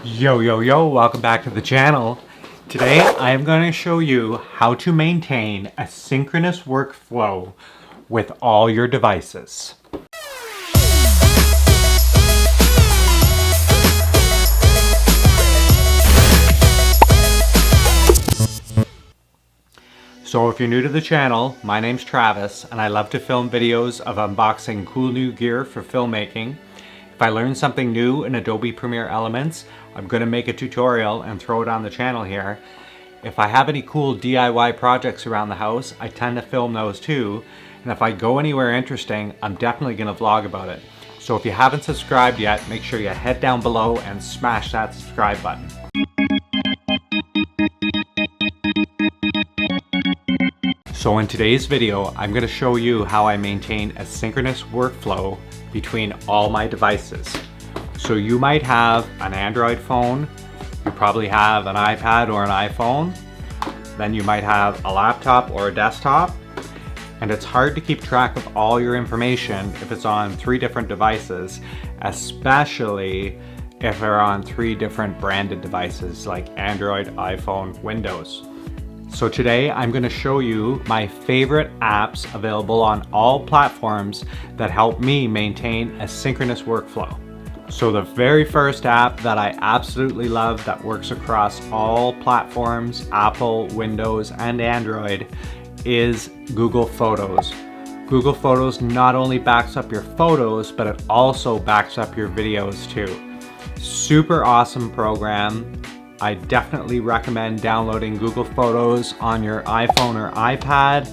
Yo, welcome back to the channel. Today I am going to show you how to maintain a synchronous workflow with all your devices. So if you're new to the channel, my name's Travis and I love to film videos of unboxing cool new gear for filmmaking. If I learn something new in Adobe Premiere Elements, I'm going to make a tutorial and throw it on the channel here. If I have any cool DIY projects around the house, I tend to film those too. And if I go anywhere interesting, I'm definitely going to vlog about it. So if you haven't subscribed yet, make sure you head down below and smash that subscribe button. So in today's video, I'm going to show you how I maintain a synchronous workflow between all my devices. So you might have an Android phone, you probably have an iPad or an iPhone, then you might have a laptop or a desktop, and it's hard to keep track of all your information if it's on 3 different devices, especially if they're on 3 different branded devices like Android, iPhone, Windows. So today I'm going to show you my favorite apps available on all platforms that help me maintain a synchronous workflow. So the very first app that I absolutely love that works across all platforms, Apple, Windows, and Android, is Google Photos. Google Photos not only backs up your photos, but it also backs up your videos too. Super awesome program. I definitely recommend downloading Google Photos on your iPhone or iPad,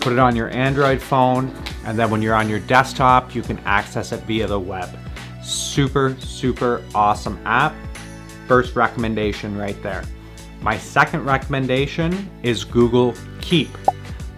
put it on your Android phone, and then when you're on your desktop, you can access it via the web. Super awesome app. First recommendation right there. My second recommendation is Google Keep.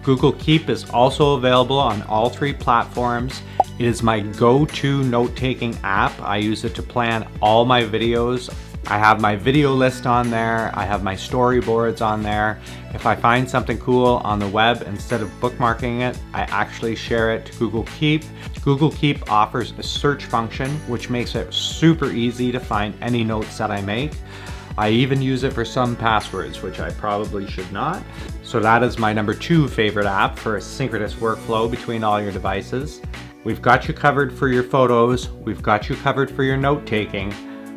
Google Keep is also available on all 3 platforms. It is my go-to note-taking app. I use it to plan all my videos. I have my video list on there. I have my storyboards on there. If I find something cool on the web, instead of bookmarking it, I actually share it to Google Keep. Google Keep offers a search function, which makes it super easy to find any notes that I make. I even use it for some passwords, which I probably should not. So that is my number 2 favorite app for a synchronous workflow between all your devices. We've got you covered for your photos. We've got you covered for your note-taking.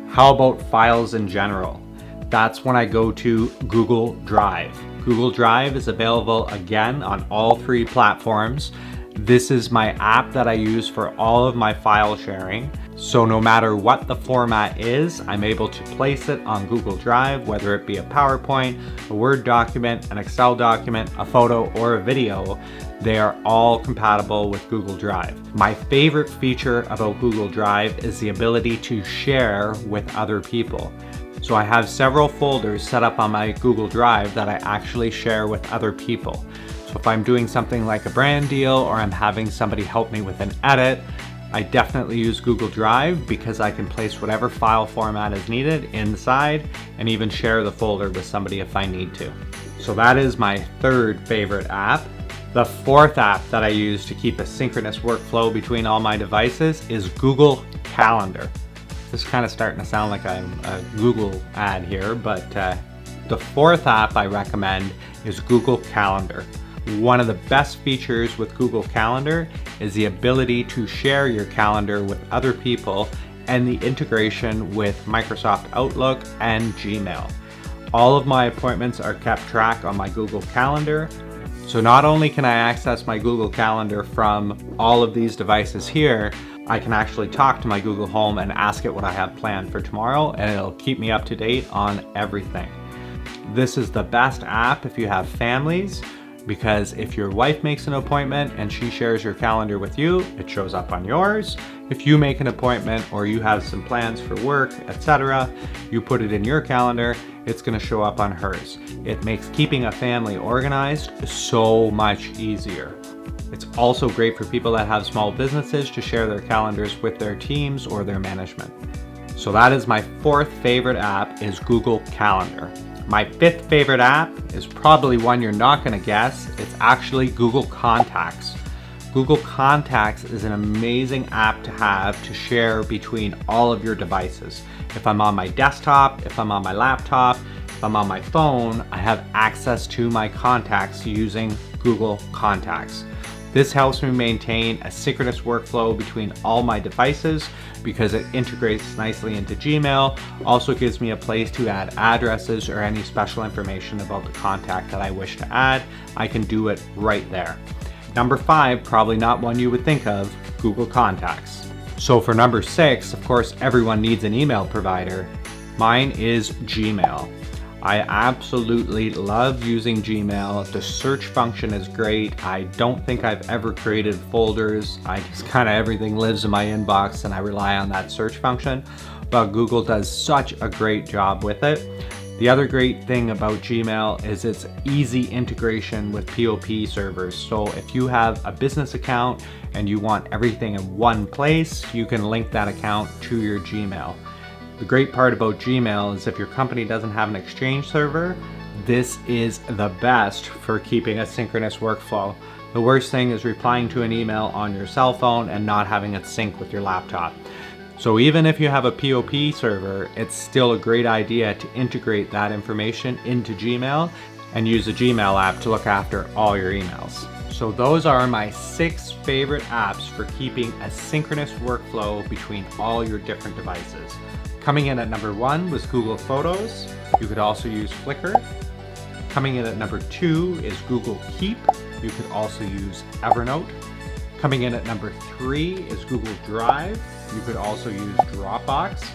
How about files in general? That's when I go to Google Drive. Google Drive is available again on all 3 platforms. This is my app that I use for all of my file sharing. So no matter what the format is, I'm able to place it on Google Drive, whether it be a PowerPoint, a Word document, an Excel document, a photo, or a video. They are all compatible with Google Drive. My favorite feature about Google Drive is the ability to share with other people. So I have several folders set up on my Google Drive that I actually share with other people. So if I'm doing something like a brand deal or I'm having somebody help me with an edit, I definitely use Google Drive because I can place whatever file format is needed inside and even share the folder with somebody if I need to. So that is my 3rd favorite app. The 4th app that I use to keep a synchronous workflow between all my devices is Google Calendar. This is kind of starting to sound like a Google ad here, but the 4th app I recommend is Google Calendar. One of the best features with Google Calendar is the ability to share your calendar with other people and the integration with Microsoft Outlook and Gmail. All of my appointments are kept track on my Google Calendar. So not only can I access my Google Calendar from all of these devices here, I can actually talk to my Google Home and ask it what I have planned for tomorrow, and it'll keep me up to date on everything. This is the best app if you have families, because if your wife makes an appointment and she shares your calendar with you, it shows up on yours. If you make an appointment or you have some plans for work, etc., you put it in your calendar, it's going to show up on hers. It makes keeping a family organized so much easier. It's also great for people that have small businesses to share their calendars with their teams or their management. So that is my 4th favorite app, is Google Calendar. My 5th favorite app is probably one you're not going to guess. It's actually Google Contacts. Google Contacts is an amazing app to have to share between all of your devices. If I'm on my desktop, if I'm on my laptop, if I'm on my phone, I have access to my contacts using Google Contacts. This helps me maintain a synchronous workflow between all my devices because it integrates nicely into Gmail. Also gives me a place to add addresses or any special information about the contact that I wish to add. I can do it right there. Number 5, probably not one you would think of, Google Contacts. So for number 6, of course, everyone needs an email provider. Mine is Gmail. I absolutely love using Gmail. The search function is great. I don't think I've ever created folders. I just everything lives in my inbox and I rely on that search function. But Google does such a great job with it. The other great thing about Gmail is its easy integration with POP servers. So if you have a business account and you want everything in one place, you can link that account to your Gmail. The great part about Gmail is if your company doesn't have an Exchange server, this is the best for keeping a synchronous workflow. The worst thing is replying to an email on your cell phone and not having it sync with your laptop. So even if you have a POP server, it's still a great idea to integrate that information into Gmail and use a Gmail app to look after all your emails. So those are my 6 favorite apps for keeping a synchronous workflow between all your different devices. Coming in at number 1 was Google Photos. You could also use Flickr. Coming in at number 2 is Google Keep. You could also use Evernote. Coming in at number 3 is Google Drive. You could also use Dropbox.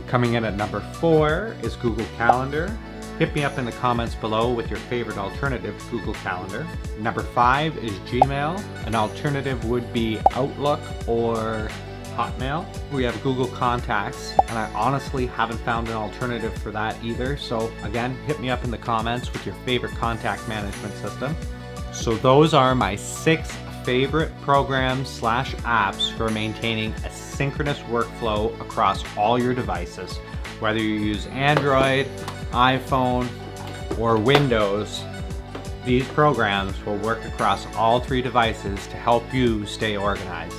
Coming in at number 4 is Google Calendar. Hit me up in the comments below with your favorite alternative to Google Calendar. Number 5 is Gmail. An alternative would be Outlook or Hotmail. We have Google Contacts, and I honestly haven't found an alternative for that either. So again, hit me up in the comments with your favorite contact management system. So those are my 6 favorite programs/apps for maintaining a synchronous workflow across all your devices. Whether you use Android, iPhone, or Windows, these programs will work across all 3 devices to help you stay organized.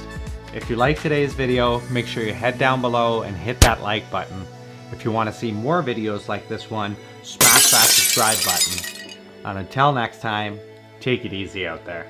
If you liked today's video, make sure you head down below and hit that like button. If you want to see more videos like this one, smash that subscribe button. And until next time, take it easy out there.